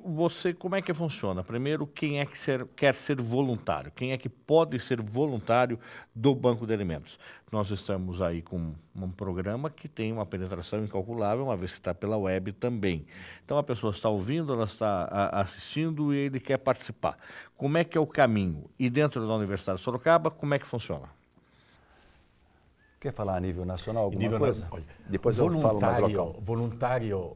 como é que funciona? Primeiro, quem é que quer ser voluntário? Quem é que pode ser voluntário do Banco de Alimentos? Nós estamos aí com um programa que tem uma penetração incalculável, uma vez que está pela web também. Então, a pessoa está ouvindo, ela está assistindo e ele quer participar. Como é que é o caminho? E dentro da Universidade de Sorocaba, como é que funciona? Quer falar a nível nacional alguma coisa? Olha, depois eu falo mais local. Voluntário.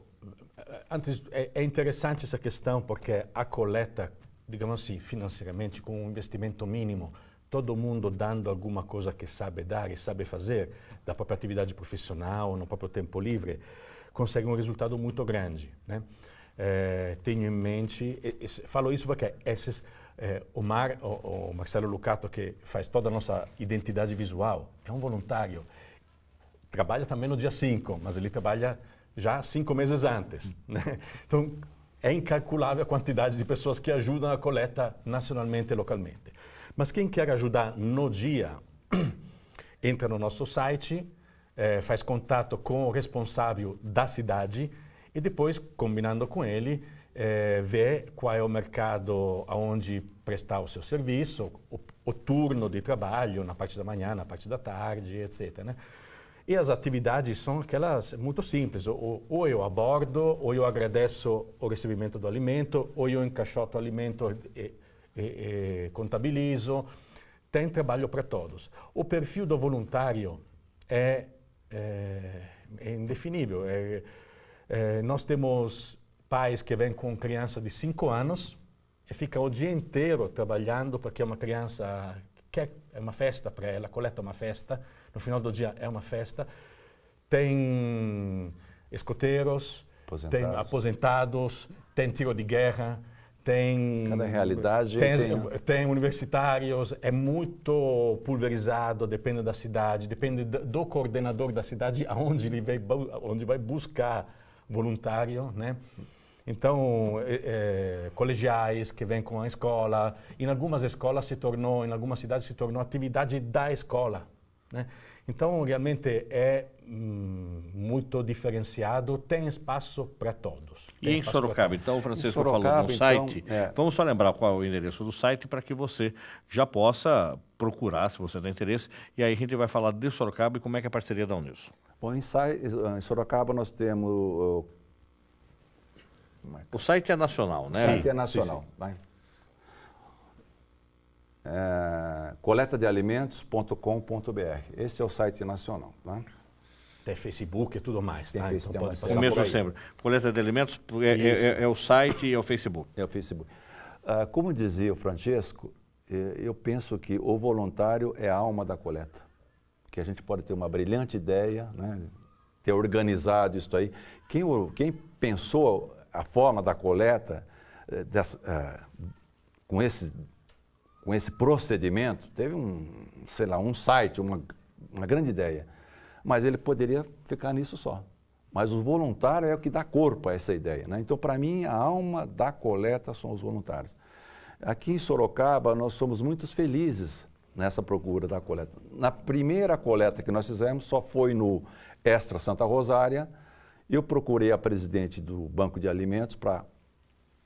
Antes, é interessante essa questão porque a coleta, digamos assim, financeiramente, com um investimento mínimo, todo mundo dando alguma coisa que sabe dar e sabe fazer, da própria atividade profissional, no próprio tempo livre, consegue um resultado muito grande, né? Tenho em mente, falo isso porque o Marcelo Lucato, que faz toda a nossa identidade visual, é um voluntário. Trabalha também no dia 5, mas ele trabalha já 5 meses antes, né? Então, é incalculável a quantidade de pessoas que ajudam a coleta nacionalmente e localmente. Mas quem quer ajudar no dia, entra no nosso site, faz contato com o responsável da cidade e depois, combinando com ele, ver qual é o mercado onde prestar o seu serviço, o turno de trabalho, na parte da manhã, na parte da tarde, etc. Né? E as atividades são aquelas muito simples, ou eu abordo, ou eu agradeço o recebimento do alimento, ou eu encaixoto o alimento e contabilizo. Tem trabalho para todos. O perfil do voluntário é indefinível. Nós temos pais que vêm com criança de 5 anos e ficam o dia inteiro trabalhando porque é uma criança que é uma festa para ela, a coleta é uma festa, no final do dia é uma festa. Tem escoteiros, tem aposentados, tem tiro de guerra, tem... Cada realidade tem universitários, é muito pulverizado, depende da cidade, depende do coordenador da cidade, onde vai buscar voluntário, né? Então, colegiais que vêm com a escola, em algumas escolas em algumas cidades se tornou atividade da escola, né? Então, realmente é muito diferenciado, tem espaço para todos. E em Sorocaba, então, o Francisco falou de um site. Vamos só lembrar qual é o endereço do site para que você já possa procurar, se você tem interesse. E aí a gente vai falar de Sorocaba e como é que é a parceria da Unilson. Bom, em Sorocaba nós temos... O site é nacional, né? O site é nacional. Sim. Coletadealimentos.com.br. Esse é o site nacional. Né? Tem Facebook e tudo mais. Tem tá? Facebook, então pode tem O mesmo sempre. Coleta de Alimentos é o site e é o Facebook. É o Facebook. Como dizia o Francesco, eu penso que o voluntário é a alma da coleta. Que a gente pode ter uma brilhante ideia, né? Ter organizado isso aí. Quem pensou a forma da coleta com esse procedimento, teve um site, uma grande ideia, mas ele poderia ficar nisso só. Mas o voluntário é o que dá corpo a essa ideia, né? Então, para mim, a alma da coleta são os voluntários. Aqui em Sorocaba, nós somos muito felizes nessa procura da coleta. Na primeira coleta que nós fizemos, só foi no Extra Santa Rosária. Eu procurei a presidente do Banco de Alimentos para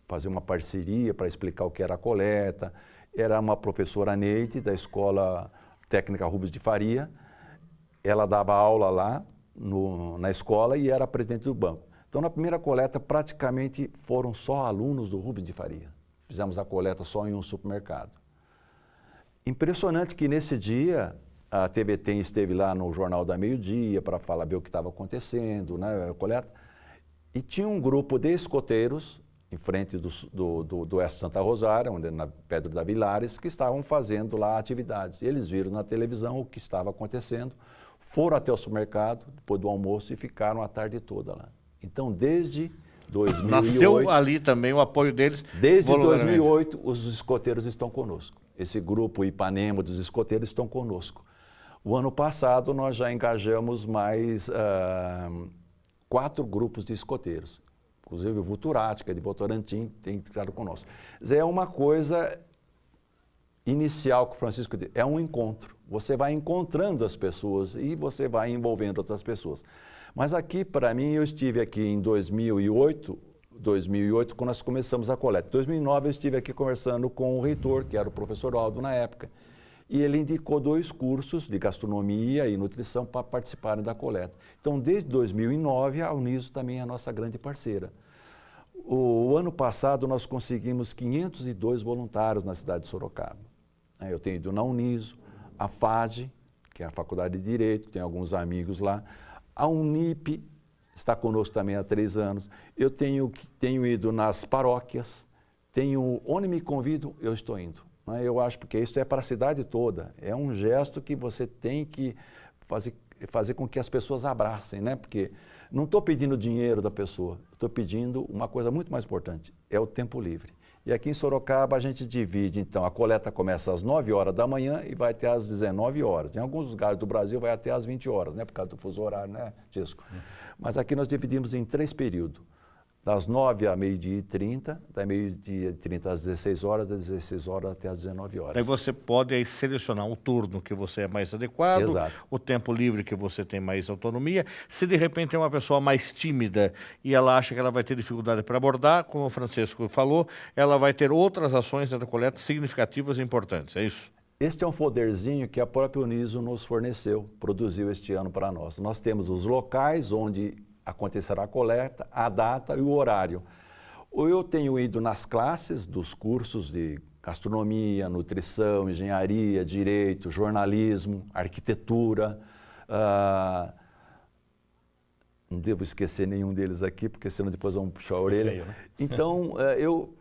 fazer uma parceria, para explicar o que era a coleta. Era uma professora Neide, da Escola Técnica Rubens de Faria. Ela dava aula lá na escola e era a presidente do banco. Então, na primeira coleta, praticamente foram só alunos do Rubens de Faria. Fizemos a coleta só em um supermercado. Impressionante que nesse dia a TVT esteve lá no Jornal da Meio-Dia para ver o que estava acontecendo, né, a coleta. E tinha um grupo de escoteiros em frente do Oeste Santa Rosária, onde na Pedro da Vilares, que estavam fazendo lá atividades. Eles viram na televisão o que estava acontecendo, foram até o supermercado depois do almoço e ficaram a tarde toda lá. Então, desde 2008... Nasceu ali também o apoio deles. Desde 2008, os escoteiros estão conosco. Esse grupo Ipanema dos escoteiros estão conosco. O ano passado, nós já engajamos mais 4 grupos de escoteiros. Inclusive o Vulturati, que é de Votorantim, tem estado conosco. É uma coisa inicial que o Francisco disse, é um encontro. Você vai encontrando as pessoas e você vai envolvendo outras pessoas. Mas aqui, para mim, eu estive aqui em 2008, quando nós começamos a coleta. Em 2009, eu estive aqui conversando com o reitor, que era o professor Aldo na época, e ele indicou 2 cursos de gastronomia e nutrição para participarem da coleta. Então, desde 2009, a Uniso também é a nossa grande parceira. O ano passado, nós conseguimos 502 voluntários na cidade de Sorocaba. Eu tenho ido na Uniso, a FAD, que é a Faculdade de Direito, tem alguns amigos lá. A Unip está conosco também há 3 anos. Eu tenho ido nas paróquias, onde me convidam, eu estou indo. Eu acho porque isso é para a cidade toda. É um gesto que você tem que fazer com que as pessoas abracem, né? Porque não estou pedindo dinheiro da pessoa, estou pedindo uma coisa muito mais importante, é o tempo livre. E aqui em Sorocaba a gente divide, então, a coleta começa às 9 horas da manhã e vai até às 19 horas. Em alguns lugares do Brasil vai até às 20 horas, né? Por causa do fuso horário, né, Tisco? Mas aqui nós dividimos em 3 períodos. das 9 a meio-dia e 30, da meio-dia e 30 às 16 horas, das 16 horas até às 19 horas. Daí você pode aí selecionar um turno que você é mais adequado, Exato. o tempo livre que você tem mais autonomia. Se de repente é uma pessoa mais tímida e ela acha que ela vai ter dificuldade para abordar, como o Francisco falou, ela vai ter outras ações da coleta significativas e importantes, é isso? Este é um folderzinho que a própria Uniso nos forneceu, produziu este ano para nós. Nós temos os locais onde acontecerá a coleta, a data e o horário. Eu tenho ido nas classes dos cursos de gastronomia, nutrição, engenharia, direito, jornalismo, arquitetura. Não devo esquecer nenhum deles aqui, porque senão depois vão puxar a orelha. Feio, né? Então, eu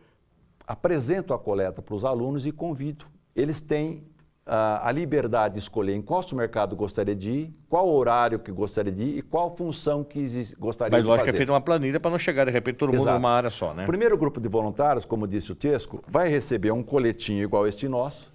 apresento a coleta para os alunos e convido. Eles têm a liberdade de escolher em qual supermercado gostaria de ir, qual horário que gostaria de ir e qual função que gostaria de fazer. Mas lógico que é feita uma planilha para não chegar de repente todo mundo Exato. numa área só, né? O primeiro grupo de voluntários, como disse o Tesco, vai receber um coletinho igual este nosso,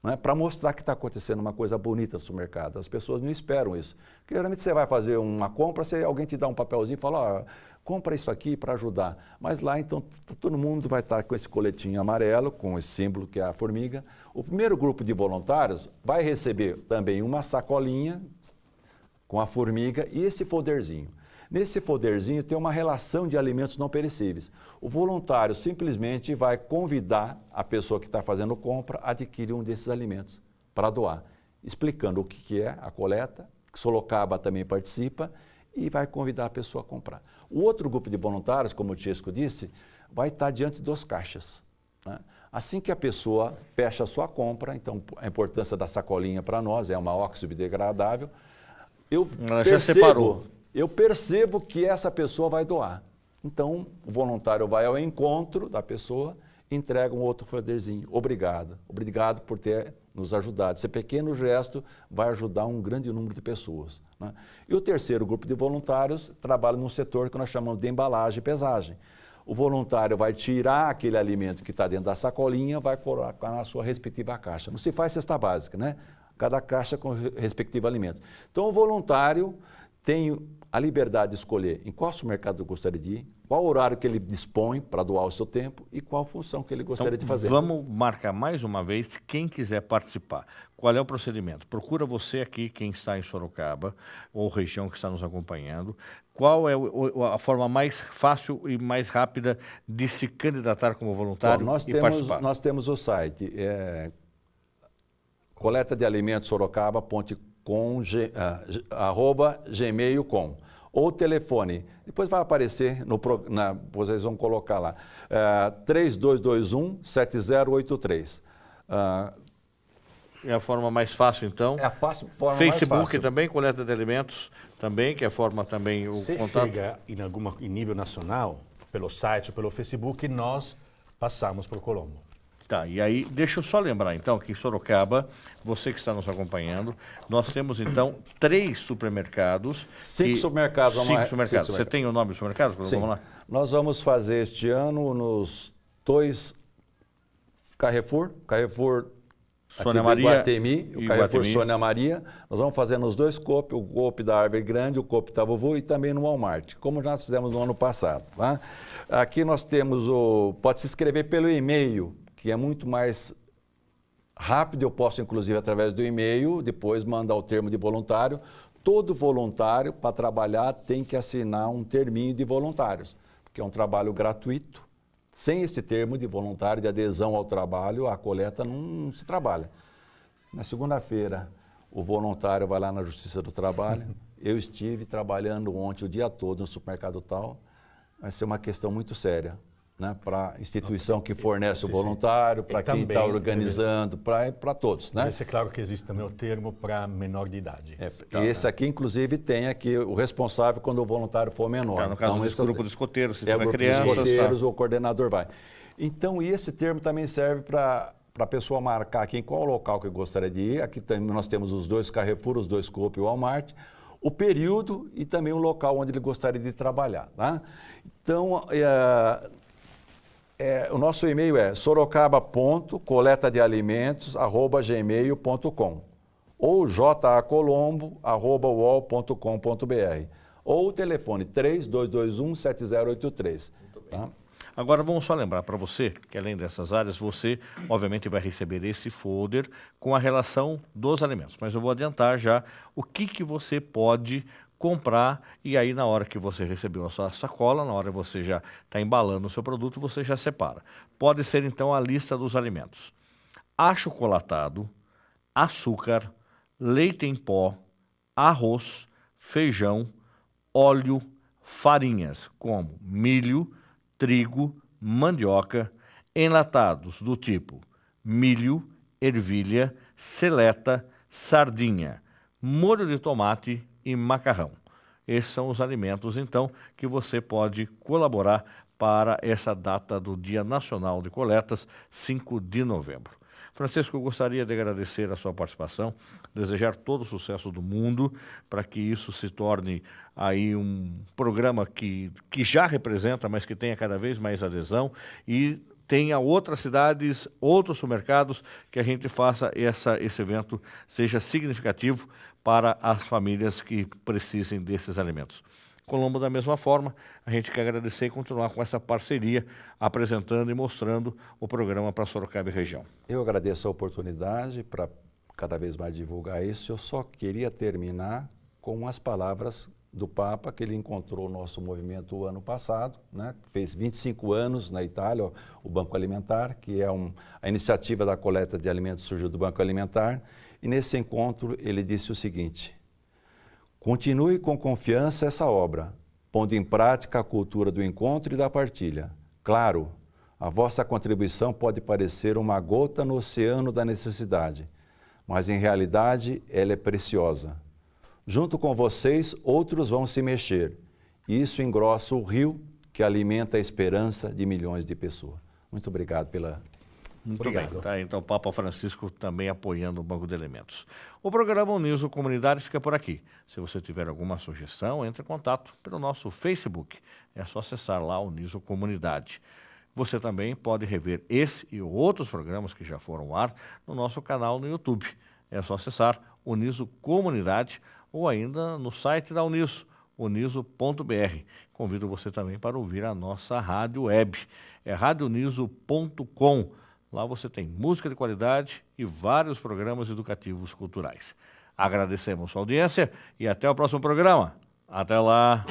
né, para mostrar que está acontecendo uma coisa bonita no supermercado. As pessoas não esperam isso. Porque, geralmente você vai fazer uma compra, alguém te dá um papelzinho e fala, compra isso aqui para ajudar. Mas lá, então, todo mundo vai estar com esse coletinho amarelo, com esse símbolo que é a formiga. O primeiro grupo de voluntários vai receber também uma sacolinha com a formiga e esse folderzinho. Nesse folderzinho tem uma relação de alimentos não perecíveis. O voluntário simplesmente vai convidar a pessoa que está fazendo compra a adquirir um desses alimentos para doar, explicando o que é a coleta, que Sorocaba também participa, e vai convidar a pessoa a comprar. O outro grupo de voluntários, como o Chesco disse, vai estar diante dos caixas, né? Assim que a pessoa fecha a sua compra, então a importância da sacolinha para nós é uma óxido biodegradável, Ela já separou. Eu percebo que essa pessoa vai doar. Então, o voluntário vai ao encontro da pessoa, entrega um outro folderzinho. Obrigado. Obrigado por ter nos ajudado. Esse pequeno gesto vai ajudar um grande número de pessoas, né? E o terceiro grupo de voluntários trabalha num setor que nós chamamos de embalagem e pesagem. O voluntário vai tirar aquele alimento que está dentro da sacolinha, vai colocar na sua respectiva caixa. Não se faz cesta básica, né? Cada caixa com o respectivo alimento. Então, o voluntário tem a liberdade de escolher em qual supermercado gostaria de ir, qual horário que ele dispõe para doar o seu tempo e qual função que ele gostaria de fazer. Vamos marcar mais uma vez quem quiser participar. Qual é o procedimento? Procura você aqui, quem está em Sorocaba, ou região que está nos acompanhando, qual é a forma mais fácil e mais rápida de se candidatar como voluntário e participar? Nós temos o site, coleta de alimentos sorocaba.com@gmail.com ou o telefone, depois vai aparecer, vocês vão colocar lá, 3221-7083. É a forma mais fácil, então? É a forma mais Facebook fácil. também, coleta de alimentos também, que é a forma também, o Se contato. chega em nível nacional, pelo site, pelo Facebook, nós passamos para o Colombo. Tá, e aí, deixa eu só lembrar, então, que em Sorocaba, você que está nos acompanhando, nós temos, então, 3 supermercados. Cinco supermercados. Cinco supermercados. Você tem o nome dos supermercados? Sim. Vamos lá. Nós vamos fazer este ano nos 2 Carrefour Sônia aqui do Maria Iguatemi, e o Carrefour Iguatemi. Sônia Maria. Nós vamos fazer nos 2 Coop, o Coop da Árvore Grande, o Coop da Vovô e também no Walmart, como nós fizemos no ano passado. Tá? Aqui nós temos pode se inscrever pelo e-mail, que é muito mais rápido, eu posso inclusive através do e-mail, depois mandar o termo de voluntário. Todo voluntário para trabalhar tem que assinar um terminho de voluntários, porque é um trabalho gratuito. Sem esse termo de voluntário, de adesão ao trabalho, a coleta não se trabalha. Na segunda-feira, o voluntário vai lá na Justiça do Trabalho. Eu estive trabalhando ontem o dia todo no supermercado tal. Vai ser uma questão muito séria, né, para a instituição que fornece o voluntário, para quem está organizando, para todos. Né? Deve ser claro que existe também o termo para menor de idade. Esse aqui, inclusive, tem aqui o responsável quando o voluntário for menor. Tá, no caso então, desse grupo de escoteiros, se o tiver grupo crianças. de escoteiros, tá. o coordenador vai. Então, esse termo também serve para a pessoa marcar aqui em qual local que gostaria de ir. Aqui nós temos os 2 Carrefour, os 2 Coop e o Walmart, o período e também o local onde ele gostaria de trabalhar. Tá? Então, o nosso e-mail é sorocaba.coletadealimentos@gmail.com ou jacolombo@uol.com.br ou o telefone 3221-7083. Tá? Agora vamos só lembrar para você que além dessas áreas, você obviamente vai receber esse folder com a relação dos alimentos. Mas eu vou adiantar já o que você pode comprar e aí na hora que você recebeu a sua sacola, na hora que você já está embalando o seu produto, você já separa. Pode ser então a lista dos alimentos: achocolatado, açúcar, leite em pó, arroz, feijão, óleo, farinhas como milho, trigo, mandioca, enlatados do tipo milho, ervilha, seleta, sardinha, molho de tomate e macarrão. Esses são os alimentos, então, que você pode colaborar para essa data do Dia Nacional de Coletas, 5 de novembro. Francisco, eu gostaria de agradecer a sua participação, desejar todo o sucesso do mundo para que isso se torne aí um programa que já representa, mas que tenha cada vez mais adesão e tenha outras cidades, outros supermercados, que a gente faça esse evento seja significativo para as famílias que precisem desses alimentos. Colombo, da mesma forma, a gente quer agradecer e continuar com essa parceria, apresentando e mostrando o programa para Sorocaba e região. Eu agradeço a oportunidade para cada vez mais divulgar isso. Eu só queria terminar com as palavras do Papa, que ele encontrou o nosso movimento o ano passado, né? Fez 25 anos na Itália, o Banco Alimentar, que é a iniciativa da coleta de alimentos surgiu do Banco Alimentar, e nesse encontro ele disse o seguinte: continue com confiança essa obra, pondo em prática a cultura do encontro e da partilha. Claro, a vossa contribuição pode parecer uma gota no oceano da necessidade, mas em realidade ela é preciosa. Junto com vocês, outros vão se mexer. Isso engrossa o rio que alimenta a esperança de milhões de pessoas. Muito obrigado pela... Muito Obrigado. bem, tá? Então o Papa Francisco também apoiando o Banco de Alimentos. O programa Uniso Comunidade fica por aqui. Se você tiver alguma sugestão, entre em contato pelo nosso Facebook. É só acessar lá o Uniso Comunidade. Você também pode rever esse e outros programas que já foram ao ar no nosso canal no YouTube. É só acessar Uniso Comunidade ou ainda no site da Uniso, uniso.br. Convido você também para ouvir a nossa rádio web, é radiouniso.com. Lá você tem música de qualidade e vários programas educativos culturais. Agradecemos sua audiência e até o próximo programa. Até lá!